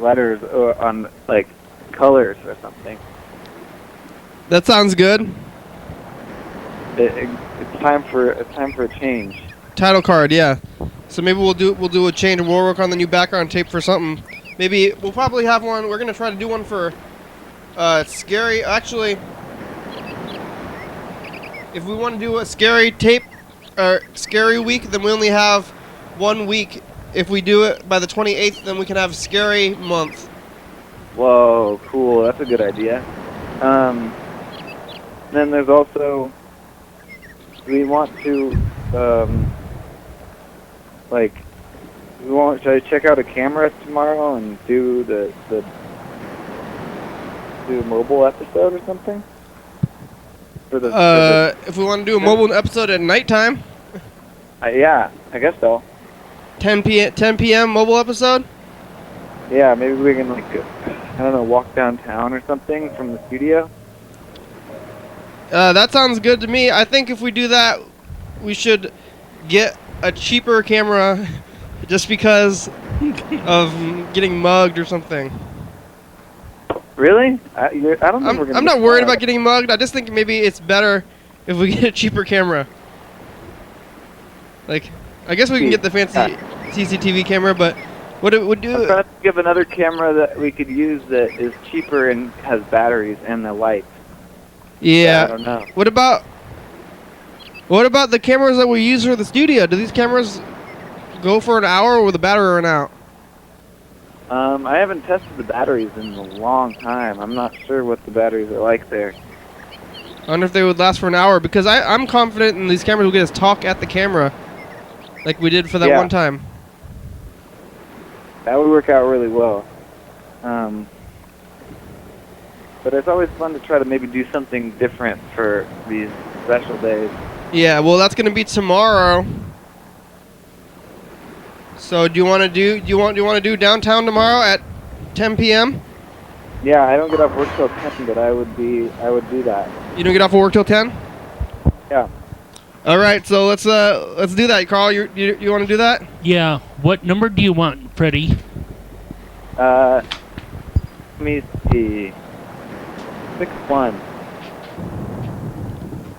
letters on like colors or something.
That sounds good.
It's time for a change.
Title card, yeah. So maybe we'll do a change and we'll work on the new background tape for something. Maybe we'll probably have one. We're gonna try to do one for scary. Actually, if we want to do a scary tape or scary week, then we only have 1 week. If we do it by the 28th, then we can have scary month.
Whoa, cool! That's a good idea. Then there's also we want to should I check out a camera tomorrow and do do a mobile episode or something?
If we want to do a mobile episode at nighttime.
Yeah, I guess so.
10 p.m. mobile episode.
Yeah, maybe we can walk downtown or something from the studio.
That sounds good to me. I think if we do that, we should get a cheaper camera just because of getting mugged or something.
Really? I don't think we're gonna.
I'm not worried about getting mugged. I just think maybe it's better if we get a cheaper camera. Like, I guess we can get the fancy CCTV camera, but what it would do...
I'm trying to think of another camera that we could use that is cheaper and has batteries and the lights.
Yeah.
I don't know.
What about the cameras that we use for the studio? Do these cameras go for an hour or will the battery run out?
I haven't tested the batteries in a long time. I'm not sure what the batteries are like there.
I wonder if they would last for an hour, because I'm confident in these cameras will get us talk at the camera like we did for that one time.
That would work out really well. But it's always fun to try to maybe do something different for these special days.
Yeah, well, that's going to be tomorrow. So do you want to do downtown tomorrow at 10 p.m.?
Yeah, I don't get off work till 10, but I would do that.
You don't get off of work till 10?
Yeah.
All right, so let's do that, Carl. You want to do that?
Yeah. What number do you want, Freddie?
Let me see. Pick 1.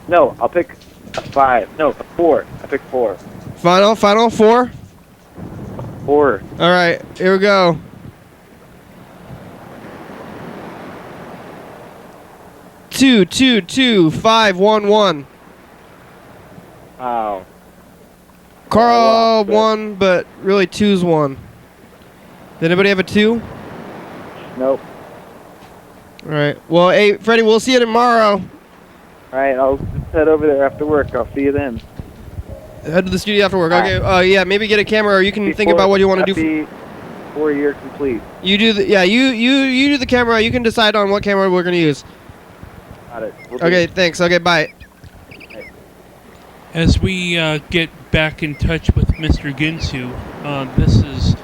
No, I'll pick a 5. No, a 4. I pick 4.
Final 4?
4.
All right, here we go. 2-2-2-5-1-1.
Wow.
Carl won, but really 2's won. Did anybody have a 2?
Nope.
All right. Well, hey, Freddie, we'll see you tomorrow.
All right, I'll just head over there after work. I'll see you then.
Head to the studio after work. Okay. Yeah, maybe get a camera, or you can think about what you want to do.
Before you're complete.
You do the you do the camera. You can decide on what camera we're gonna use.
Got it.
Okay. Thanks. Okay. Bye.
As we get back in touch with Mr. Ginsu, this is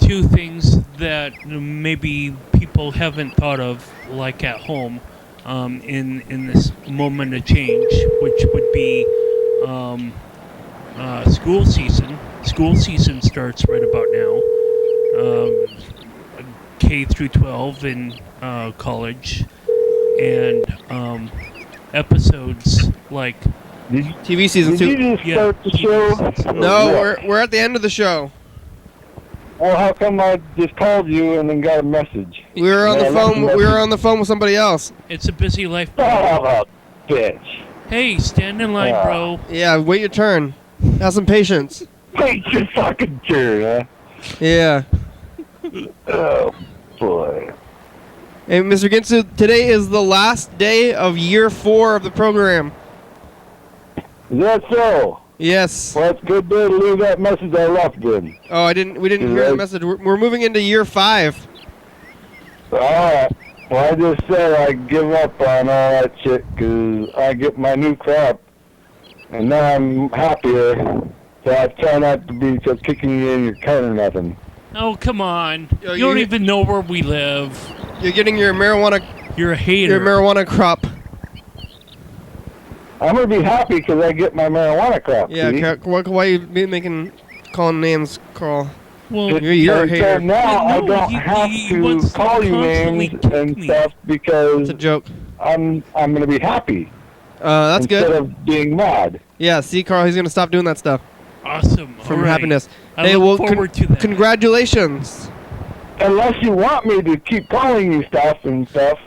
2 things that maybe people haven't thought of, like at home, in this moment of change, which would be school season. School season starts right about now. K through 12 in college, and episodes like
TV season 2.
Did you just start the show?
No, we're at the end of the show.
Well, how come I just called you and then got a message?
We were on the phone. We were on the phone with somebody else.
It's a busy life.
Son of a bitch.
Hey, stand in line, bro.
Yeah, wait your turn. Have some patience.
Wait your fucking turn, huh?
Yeah.
Oh, boy.
Hey, Mr. Ginsu, today is the last day of year 4 of the program.
Is that so?
Yes.
Well, it's good to leave that message I left then.
Oh, we didn't hear the message. We're moving into year 5.
Alright. Well, I just said I give up on all that shit because I get my new crop. And now I'm happier. So I try not to be just kicking you in your cunt or nothing.
Oh, come on. You don't even know where we live.
You're getting your marijuana...
You're a hater.
Your marijuana crop.
I'm going to be happy because I get my marijuana crop.
Yeah, why are you calling names, Carl?
Well,
you're
a hater.
So now I don't have to call you names and stuff because
it's a joke.
I'm going to be happy.
That's
instead
good.
Instead of being mad.
Yeah, see, Carl, he's going to stop doing that stuff.
Awesome.
From
right.
happiness.
I look forward to that.
Congratulations.
Unless you want me to keep calling you stuff and stuff.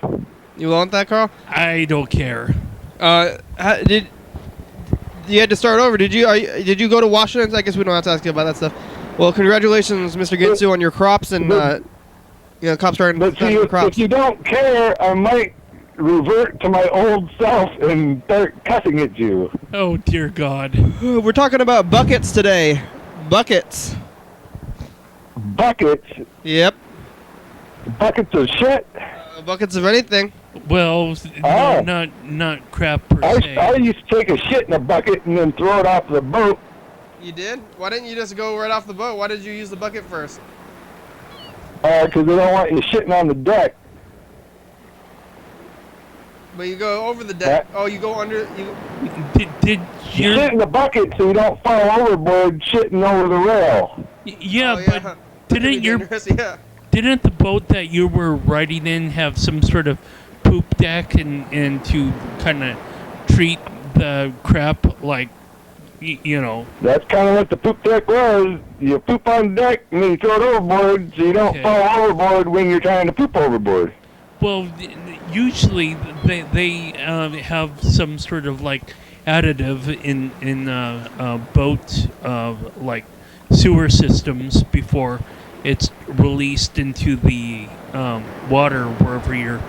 You want that, Carl?
I don't care.
Did you had to start over? Did you go to Washington? I guess we don't have to ask you about that stuff. Well, congratulations, Mr. Ginsu, on your crops and crops starting
to crops. If you don't care, I might revert to my old self and start cussing at you.
Oh dear God.
We're talking about buckets today. Buckets.
Buckets?
Yep.
Buckets of shit?
Buckets of anything.
Well, no, not crap per se.
I used to take a shit in a bucket and then throw it off the boat.
You did? Why didn't you just go right off the boat? Why did you use the bucket first?
Because they don't want you shitting on the deck.
But you go over the deck. Oh, you go under.
Did
you shit in the bucket so you don't fall overboard shitting over the rail?
Yeah, but didn't the boat that you were riding in have some sort of poop deck and to kind of treat the crap like, you know?
That's kind of what the poop deck was. You poop on the deck and then you throw it overboard so you don't fall overboard when you're trying to poop overboard.
Well, usually they have some sort of like additive in boat like sewer systems before it's released into the water wherever you're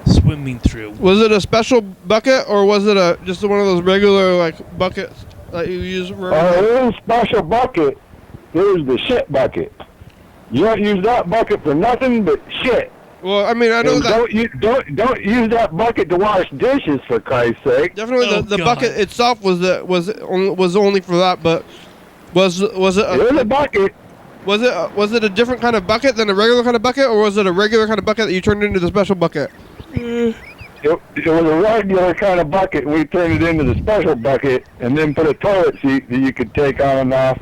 swimming through.
Was it a special bucket or was it just one of those regular like buckets that you use?
It was a special bucket. It was the shit bucket. You don't use that bucket for nothing but shit.
Well, I mean, I know that.
Don't use that bucket to wash dishes, for Christ's sake.
Definitely, the bucket itself was only for that. But Was it?
It was a bucket.
Was it a different kind of bucket than a regular kind of bucket, or was it a regular kind of bucket that you turned into the special bucket?
It was a regular kind of bucket. We turned it into the special bucket, and then put a toilet seat that you could take on and off.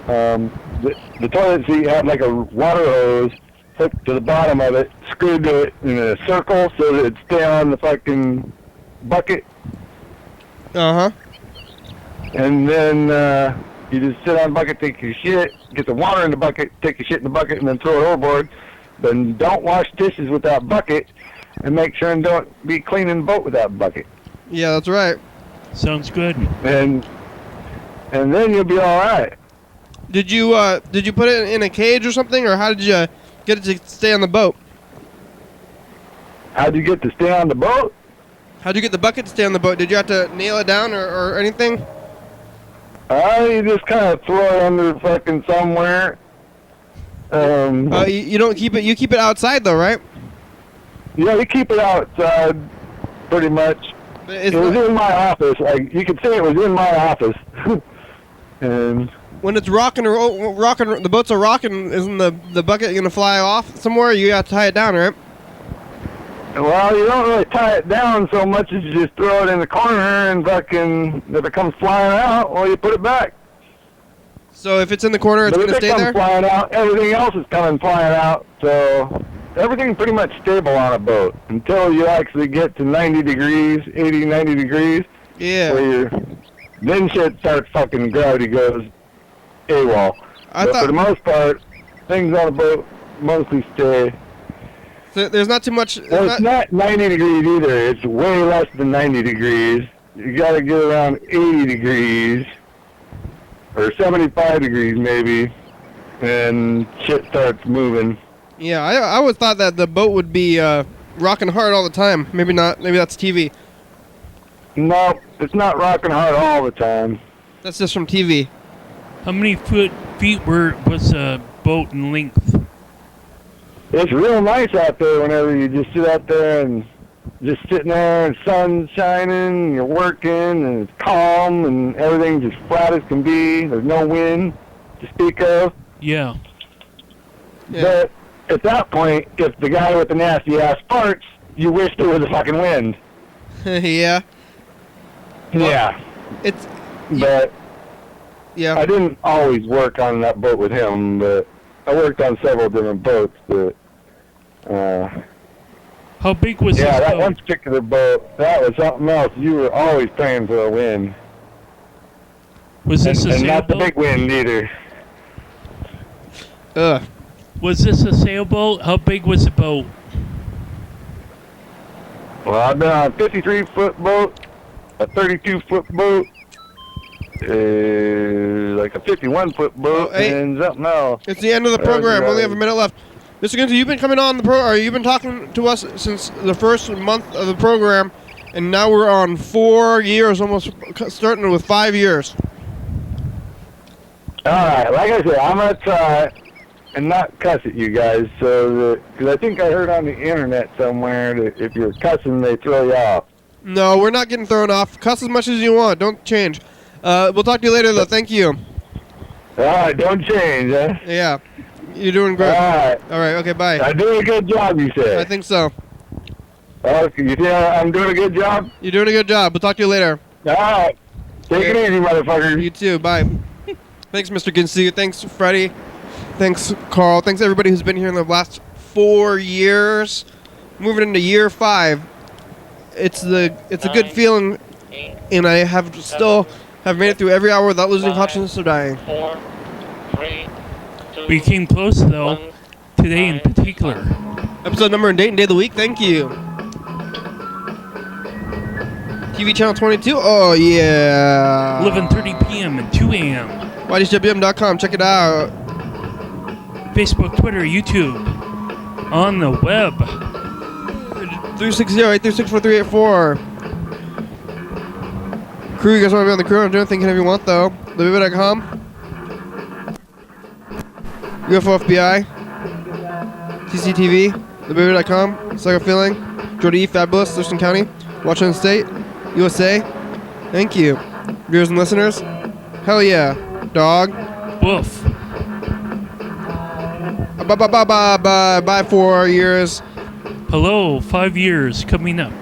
The toilet seat had like a water hose hooked to the bottom of it, screwed to it in a circle so that it'd stay on the fucking bucket.
Uh-huh.
And then you just sit on the bucket, take your shit, get the water in the bucket, take your shit in the bucket, and then throw it overboard. Then don't wash dishes with that bucket, and make sure and don't be cleaning the boat with that bucket.
Yeah, that's right.
Sounds good.
And then you'll be all right.
Did you put it in a cage or something, or how did you get it to stay on the boat?
How'd you get to stay on the boat?
How'd you get the bucket to stay on the boat? Did you have to nail it down or anything?
You just kind of throw it under fucking somewhere.
You don't keep it. You keep it outside though, right?
Yeah, we keep it outside, pretty much. It was in my office. Like you could say, it was in my office. And
when it's rocking, the boats are rocking. Isn't the bucket gonna fly off somewhere? You got to tie it down, right?
Well, you don't really tie it down so much as you just throw it in the corner, and fucking if it comes flying out, well, you put it back.
So if it's in the corner, it's gonna stay there.
If it comes flying out, everything else is coming flying out. So everything's pretty much stable on a boat until you actually get to 90 degrees, 80, 90 degrees.
Yeah.
Then shit starts fucking, gravity goes AWOL. But for the most part, things on a boat mostly stay.
So there's not too much.
Well, it's not 90 degrees either. It's way less than 90 degrees. You gotta get around 80 degrees. Or 75 degrees maybe. And shit starts moving.
Yeah, I always thought that the boat would be rocking hard all the time. Maybe not. Maybe that's TV.
No, it's not rocking hard all the time.
That's just from TV.
How many feet was a boat in length?
It's real nice out there whenever you just sit out there and just sitting there and sun's shining, and you're working, and it's calm, and everything's as flat as can be. There's no wind to speak of.
Yeah.
But at that point, if the guy with the nasty ass farts, you wish there was a fucking wind.
Yeah.
Yeah. But
yeah,
I didn't always work on that boat with him, but I worked on several different boats. But
how big was
yeah,
this
that
boat?
one particular boat, that was something else. You were always praying for a wind.
Was this a
and not the
sailboat?
big wind either.
Was this a sailboat? How big was the boat?
Well, I've been on a 53-foot boat, a 32-foot boat, like a 51-foot boat, and something else.
It's the end of the program. We only have a minute left. Mr. Ginty, you've been coming on the program. You've been talking to us since the first month of the program, and now we're on 4 years, almost starting with 5 years.
All right, like I said, I'm gonna try and not cuss at you guys, because I think I heard on the internet somewhere that if you're cussing, they throw you off.
No, we're not getting thrown off. Cuss as much as you want. Don't change. We'll talk to you later, though. Thank you.
All right, don't change, huh?
Yeah. You're doing great.
All right.
All right, okay, bye.
I'm doing a good job, you said.
I think so.
Okay, you think I'm doing a good job?
You're doing a good job. We'll talk to you later.
All right. Take it easy, motherfucker.
You too. Bye. Thanks, Mr. Ginty. Thanks, Freddie. Thanks, Carl. Thanks, everybody who's been here in the last 4 years. Moving into year 5. It's a good feeling, and I still have made it through every hour without losing consciousness or dying.
4, 3, 2,
We came close, though, today in particular.
Episode number and date and day of the week. Thank you. TV channel 22. Oh, yeah.
11:30 p.m. and 2 a.m.
YDHWM.com. Check it out.
Facebook, Twitter, YouTube. On the web.
360-836-4384. Crew, you guys want to be on the crew? I'm doing anything you want, though. TheBaby.com. UFO FBI. TCTV. TheBaby.com. Psycho Feeling. Jordy E. Fabulous. Thurston County. Washington State. USA. Thank you. Viewers and listeners. Hell yeah. dog.
Woof.
Bye 4 years.
Hello, 5 years coming up.